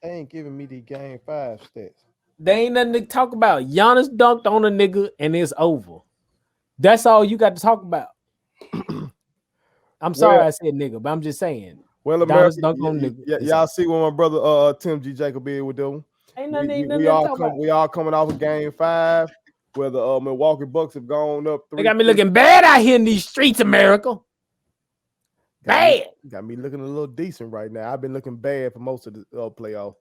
They ain't giving me the game 5 stats. There ain't nothing to talk about. Giannis dunked on a nigga and it's over. That's all you got to talk about. I'm Well, sorry I said nigga, but I'm just saying. well, Giannis America, dunked on a nigga. It's y'all over. see what my brother Tim G. Jacob is with them. Ain't nothing to talk about. We all coming off of game 5, where the Milwaukee Bucks have gone up They 3. got me looking bad out here in these streets, America. Got me, Bad. got me looking a little decent right now. I've been looking bad for most of the playoffs,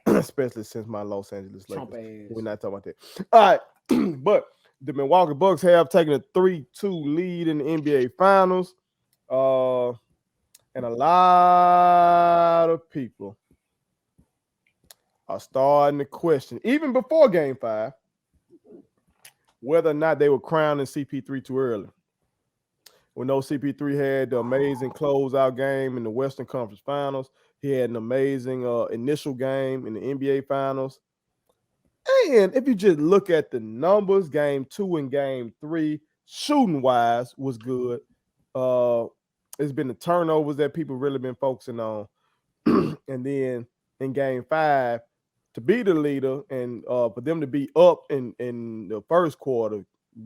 especially since my Los Angeles Trump Lakers. ass. We're not talking about that. All right, but the Milwaukee Bucks have taken a 3-2 lead in the NBA Finals, and a lot of people are starting to question, even before Game 5, whether or not they were crowning CP3 too early. We know CP3 had the amazing closeout game in the Western Conference Finals. He had an amazing initial game in the NBA Finals. And if you just look at the numbers, game 2 and game 3, shooting wise, was good. It's been the turnovers that people really been focusing on. And then in game 5, to be the leader and for them to be up in the first quarter,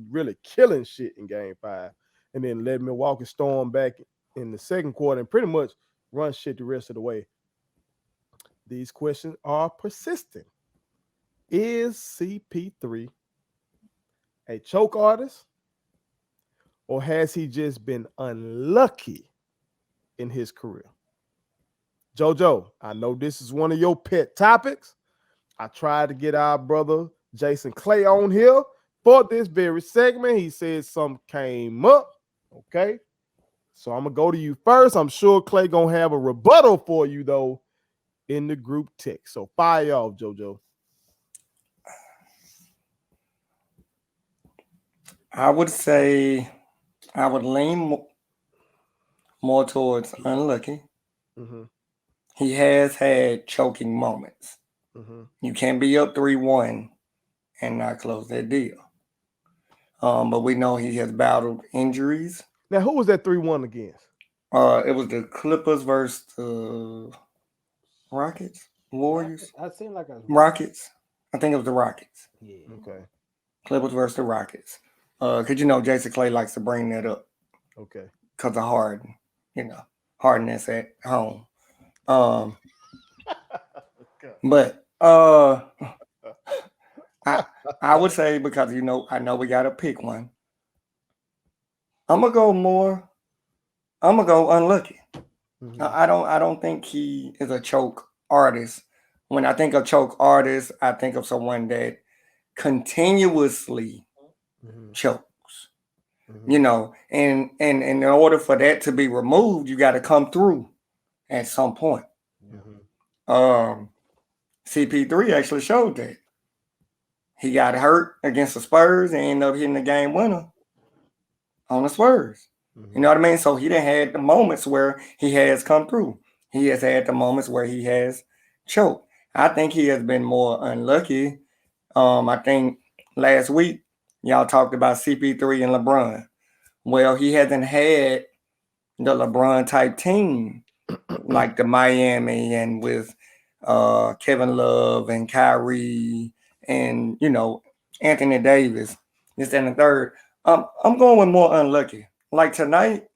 really killing shit in game 5, and then let Milwaukee storm back in the second quarter and pretty much run shit the rest of the way. These questions are persistent. Is CP3 a choke artist, or has he just been unlucky in his career? JoJo, I know this is one of your pet topics. I tried to get our brother Jason Clay on here for this very segment. He said something came up. Okay. So I'm gonna go to you first. I'm sure Clay gonna have a rebuttal for you though in the group text. So fire off, JoJo. I would say I would lean more towards unlucky. Mm-hmm. He has had choking moments. Mm-hmm. You can't be up 3-1 and not close that deal. But we know he has battled injuries. Now, who was that 3-1 against? It was the Clippers versus the Rockets, Warriors, I seem like I was Rockets. I think it was the Rockets. Yeah. Okay. Clippers versus the Rockets. Cause you know Jason Clay likes to bring that up. Okay. Cause of Harden, Harden at home. But I would say, because I know we gotta pick one. I'm gonna go unlucky. Mm-hmm. I don't think he is a choke artist. When I think of choke artist, I think of someone that continuously chokes. And in order for that to be removed, you got to come through at some point. CP3 actually showed that. He got hurt against the Spurs and ended up hitting the game winner on the Spurs. You know what I mean? So he done had the moments where he has come through. He has had the moments where he has choked. I think he has been more unlucky. I think last week y'all talked about CP3 and LeBron. Well, he hasn't had the LeBron type team like the Miami and with Kevin Love and Kyrie and Anthony Davis. This and the third. I'm going with more unlucky. Like tonight,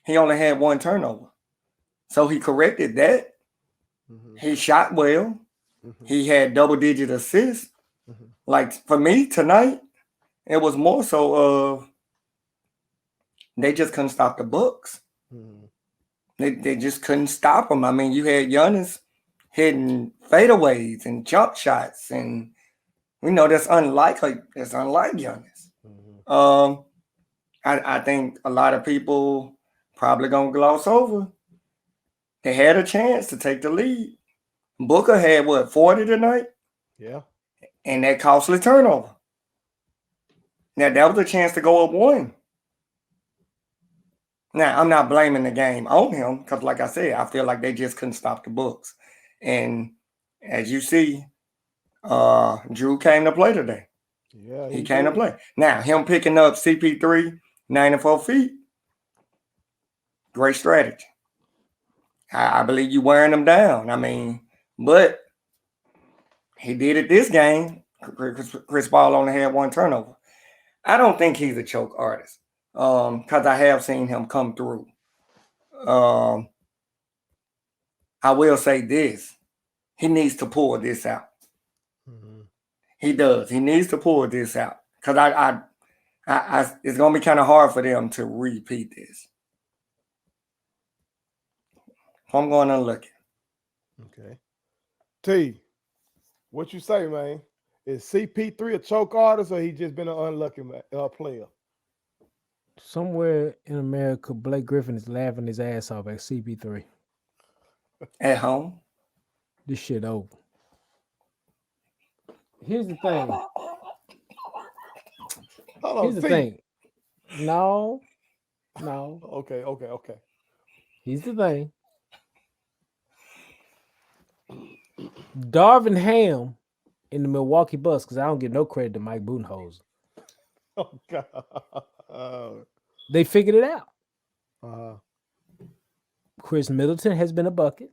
he only had 1 turnover. So he corrected that. He shot well. He had double-digit assists. Like for me tonight, it was more so of they just couldn't stop the Bucks. They just couldn't stop him. I mean, you had Giannis hitting fadeaways and jump shots, and we know that's unlike Giannis. I think a lot of people probably gonna gloss over. They had a chance to take the lead. Booker had 40 tonight? Yeah. And that costly turnover. Now that was a chance to go up 1. Now I'm not blaming the game on him because, like I said, I feel like they just couldn't stop the Bucks. And as you see, Drew came to play today. Yeah, he came to play. Now him picking up CP3 94 feet, great strategy. I believe you wearing them down. I mean, But he did it this game. Chris Paul only had one turnover. I don't think he's a choke artist because I have seen him come through. I will say this. He needs to pull this out. Mhm. He does. He needs to pull this out because it's going to be kind of hard for them to repeat this. I'm going unlucky. Okay. T, what you say, man? Is CP3 a choke artist or he just been an unlucky player? Somewhere in America, Blake Griffin is laughing his ass off at CP3. At home? This shit over. Here's the thing. Hold on, Here's the T. thing. No. Okay. Here's the thing. Darvin Ham in the Milwaukee Bucks, because I don't give no credit to Mike Budenholzer. Oh, God. They figured it out. Uh-huh. Chris Middleton has been a bucket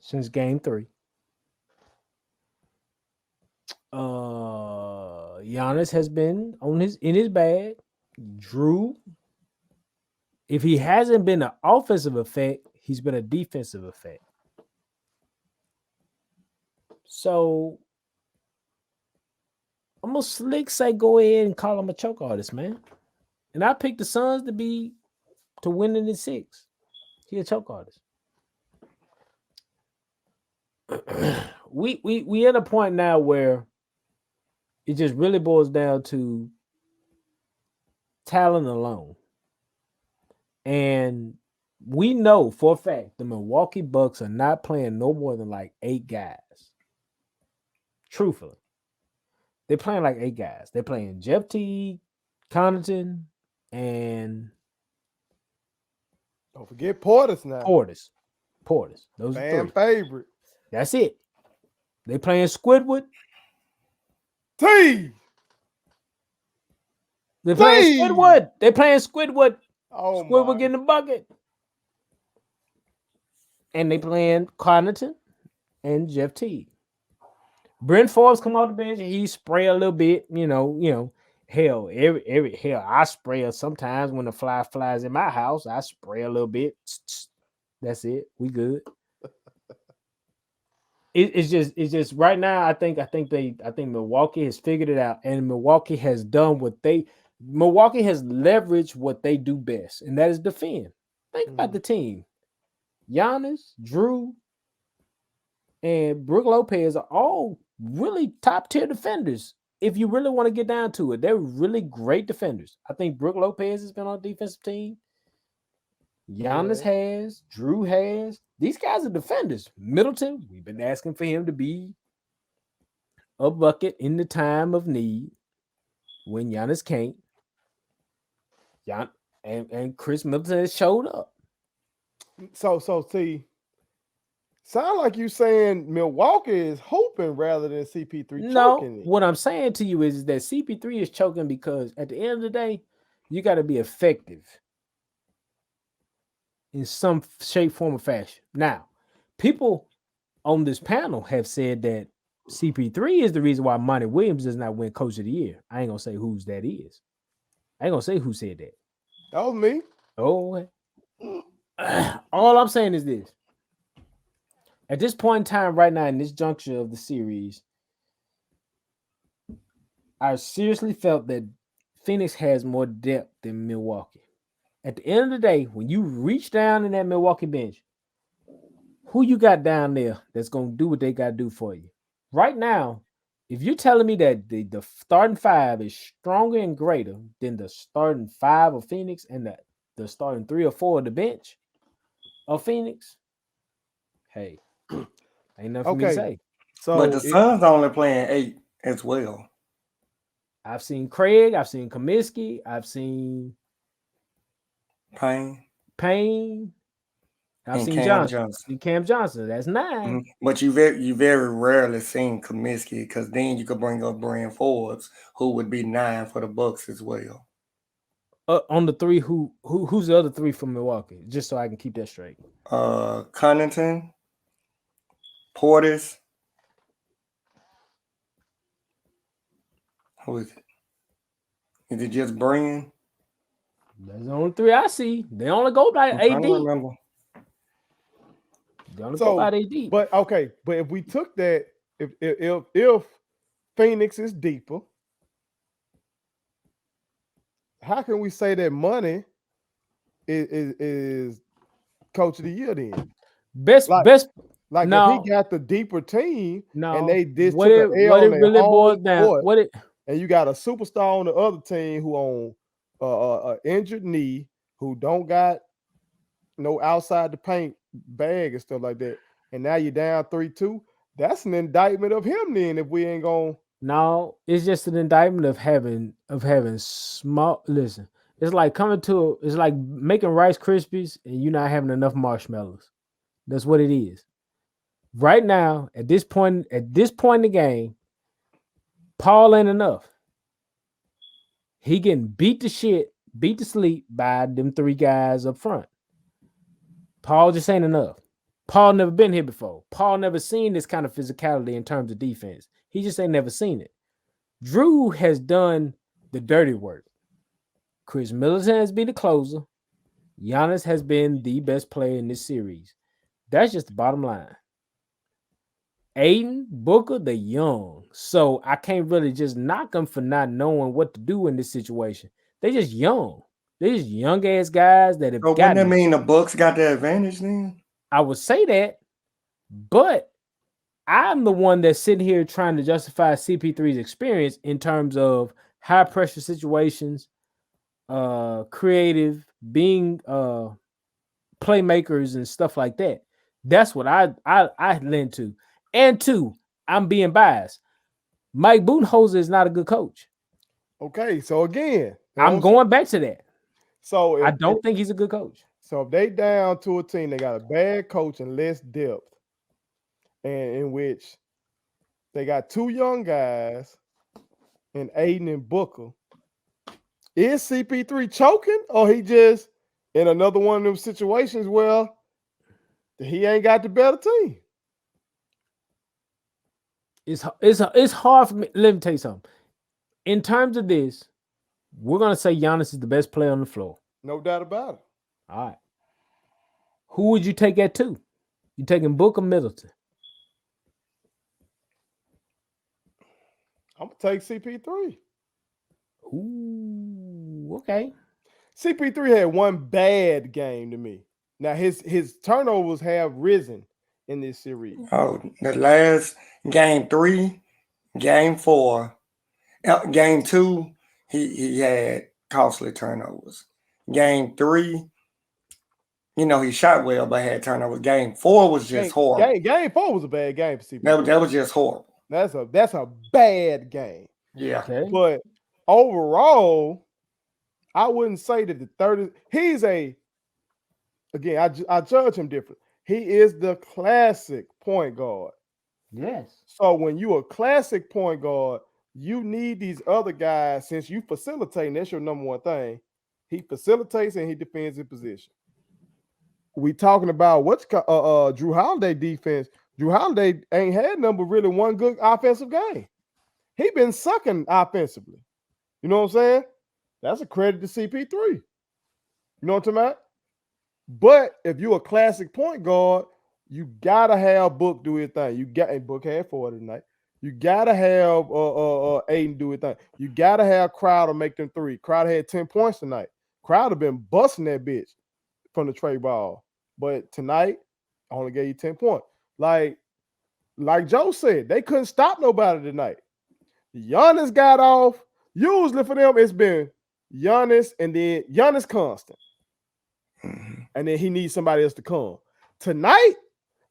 since game 3. Giannis has been in his bag. Drew, if he hasn't been an offensive effect, he's been a defensive effect. So I'm gonna slick say go ahead and call him a choke artist, man. And I picked the Suns to win in 6. He a choke artist. we at a point now where it just really boils down to talent alone. And we know for a fact the Milwaukee Bucks are not playing no more than like 8 guys. Truthfully. They're playing like 8 guys. They're playing Jeff Teague, Connaughton, and don't forget Portis now. Portis. Those Fan are 3. favorite. That's it. They playing Squidward. T. They playing Squidward. They playing Squidward. Oh, Squidward getting the bucket. And they playing Connaughton and Jeff Teague. Brent Forbes come off the bench and he spray a little bit, you know. Hell, I spray sometimes when the fly flies in my house. I spray a little bit. That's it. We good. It's just right now. I think Milwaukee has figured it out, and Milwaukee has leveraged what they do best, and that is defend. Think about the team. Giannis, Drew, and Brook Lopez are all really top tier defenders. If you really want to get down to it, they're really great defenders. I think Brook Lopez has been on the defensive team. Giannis has, Drew has. These guys are defenders. Middleton, we've been asking for him to be a bucket in the time of need when Giannis can't. And Chris Middleton has showed up. So see, sound like you saying Milwaukee is hoping rather than CP3 choking it. What I'm saying to you is that CP3 is choking because at the end of the day, you got to be effective in some shape, form, or fashion. Now, people on this panel have said that CP3 is the reason why Monty Williams does not win Coach of the Year. I ain't gonna say whose that is. I ain't gonna say who said that. That was me. Oh, okay. All I'm saying is this. At this point in time, right now, in this juncture of the series, I seriously felt that Phoenix has more depth than Milwaukee. At the end of the day, when you reach down in that Milwaukee bench, who you got down there that's going to do what they got to do for you? Right now, if you're telling me that the starting 5 is stronger and greater than the starting 5 of Phoenix and the starting 3 or 4 of the bench of Phoenix, hey, ain't nothing for me to say. So but the Suns only playing 8 as well. I've seen Craig. I've seen Comiskey. I've seen Payne. I've seen Cam Johnson. That's 9. Mm-hmm. But you very rarely seen Comiskey because then you could bring up Brent Forbes, who would be 9 for the Bucks as well. On the 3, who's the other 3 from Milwaukee? Just so I can keep that straight. Connaughton, Portis. Who is it? Is it just Brand? That's the only three I see. They only go by I'm trying AD. to remember. They only go by AD. But if we took that, if Phoenix is deeper, how can we say that money is coach of the year then? Best. Like no, if he got the deeper team no, and they just what took an L it on their really boils home down. court, and you got a superstar on the other team who on a injured knee, who don't got no outside the paint bag and stuff like that, and now you're down 3-2. That's an indictment of him then. If we ain't gonna. No, it's just an indictment of having small. Listen, it's like it's like making Rice Krispies and you not having enough marshmallows. That's what it is. Right now, at this point in the game, Paul ain't enough. He getting beat to sleep by them three guys up front. Paul just ain't enough. Paul never been here before. Paul never seen this kind of physicality in terms of defense. He just ain't never seen it. Drew has done the dirty work. Chris Middleton has been the closer. Giannis has been the best player in this series. That's just the bottom line. Aiden, Booker, they're young. So I can't really just knock them for not knowing what to do in this situation. They're just young. They're just young ass guys that have So wouldn't that mean the Bucks got the advantage then? I would say that, but I'm the one that's sitting here trying to justify CP3's experience in terms of high pressure situations, creative, being playmakers and stuff like that. That's what I lend to. And two, I'm being biased. Mike Budenholzer is not a good coach. Okay, so again, I'm going back to that. So I don't think he's a good coach. So if they down to a team, they got a bad coach and less depth, and in which they got two young guys in Aiden and Booker. Is CP3 choking, or he just in another one of them situations where he ain't got the better team? It's hard for me. Let me tell you something. In terms of this, we're gonna say Giannis is the best player on the floor. No doubt about it. All right. Who would you take at 2? You taking Booker, Middleton? I'm gonna take CP3. Ooh, okay. CP3 had one bad game to me. Now his turnovers have risen in this series. Oh, the last game 3, game 4, game 2, he had costly turnovers. Game 3, he shot well, but had turnovers. Game 4 was just horrible. Game 4 was a bad game for CP3. That was just horrible. That's a bad game. Yeah. Okay. But overall, I wouldn't say that the 30. He's I judge him different. He is the classic point guard. Yes. So when you a classic point guard, you need these other guys. Since you facilitating, that's your number one thing. He facilitates and he defends his position. We talking about Drew Holiday defense. Drew Holiday ain't had really one good offensive game. He been sucking offensively. You know what I'm saying? That's a credit to CP3. You know what I'm talking about? But if you're a classic point guard, you gotta have Book do his thing. Book had 4 tonight. You gotta have Aiden do his thing. You gotta have Crowder make them 3. Crowder had 10 points tonight. Crowder been busting that bitch from the tray ball. But tonight, I only gave you 10 points. Like Joe said, they couldn't stop nobody tonight. Giannis got off. Usually for them, it's been Giannis and then Giannis constant. Mm-hmm. And then he needs somebody else to come. Tonight,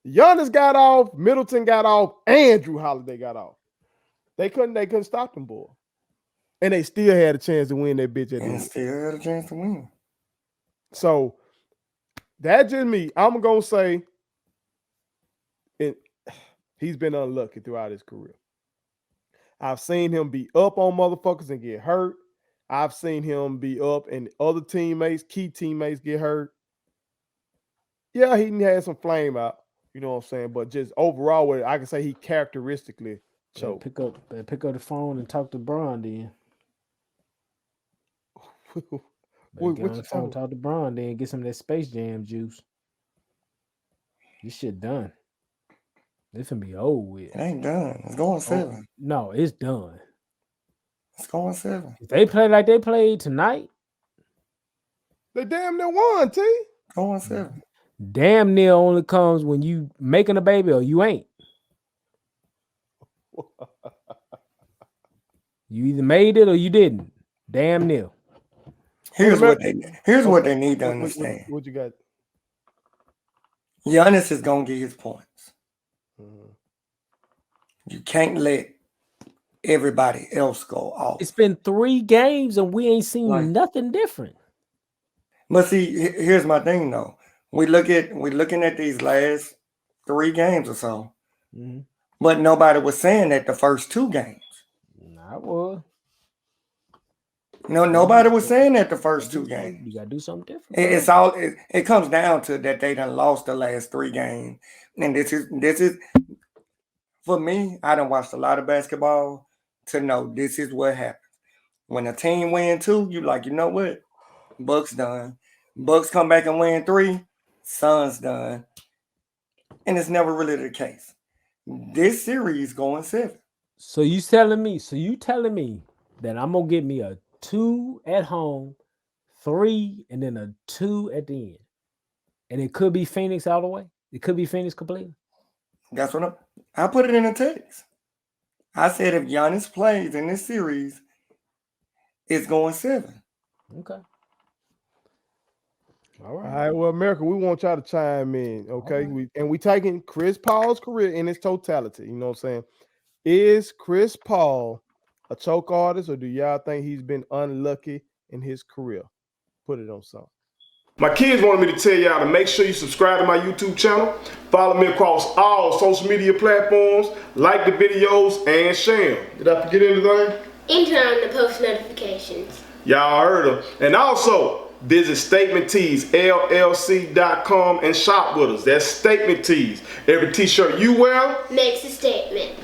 Giannis got off, Middleton got off, and Drew Holiday got off. They couldn't stop them, boy. And they still had a chance to win that bitch at the end. Still had a chance to win. So that's just me. I'm gonna say he's been unlucky throughout his career. I've seen him be up on motherfuckers and get hurt. I've seen him be up and other teammates, key teammates, get hurt. Yeah, he had some flame out, You know what I'm saying? But just overall, I can say he characteristically choked. Pick up the phone and talk to Bron then. What Get on you the phone, talking? talk to Bron then, get some of that Space Jam juice. This shit done. This gonna be over with. It ain't done. It's going 7. No, it's done. It's going 7. If they play like they played tonight, They damn near won, T. Going 7. damn near only comes when you making a baby or you ain't. You either made it or you didn't. Damn near. Here's what they need to understand. What you got? Giannis is gonna get his points. Mm-hmm. You can't let everybody else go off. It's been 3 games and we ain't seen nothing different. But see, here's my thing though. We're looking at these last 3 games or so, but nobody was saying that the first 2 games. I was. No, nobody was saying that the first 2 games. You gotta do something different. It comes down to that they done lost the last 3 games, and this is for me. I done watched a lot of basketball to know this is what happens when a team win 2. You like, you know what? Bucks done. Bucks come back and win 3. Suns done, and it's never really the case. This series going 7. So you telling me that I'm gonna get me a 2 at home, 3, and then a 2 at the end. And it could be Phoenix all the way. It could be Phoenix completely. That's what I put it in a text. I said if Giannis plays in this series, it's going 7. Okay. All right. Well, America, we want y'all to chime in. Okay. Right. We taking Chris Paul's career in its totality. You know what I'm saying? Is Chris Paul a choke artist, or do y'all think he's been unlucky in his career? Put it on something. My kids wanted me to tell y'all to make sure you subscribe to my YouTube channel, follow me across all social media platforms, like the videos, and share them. Did I forget anything? And turn on the post notifications. Y'all heard them. And also, visit Statement Tees, LLC.com, and shop with us. That's Statement Tees. Every t-shirt you wear Makes a statement.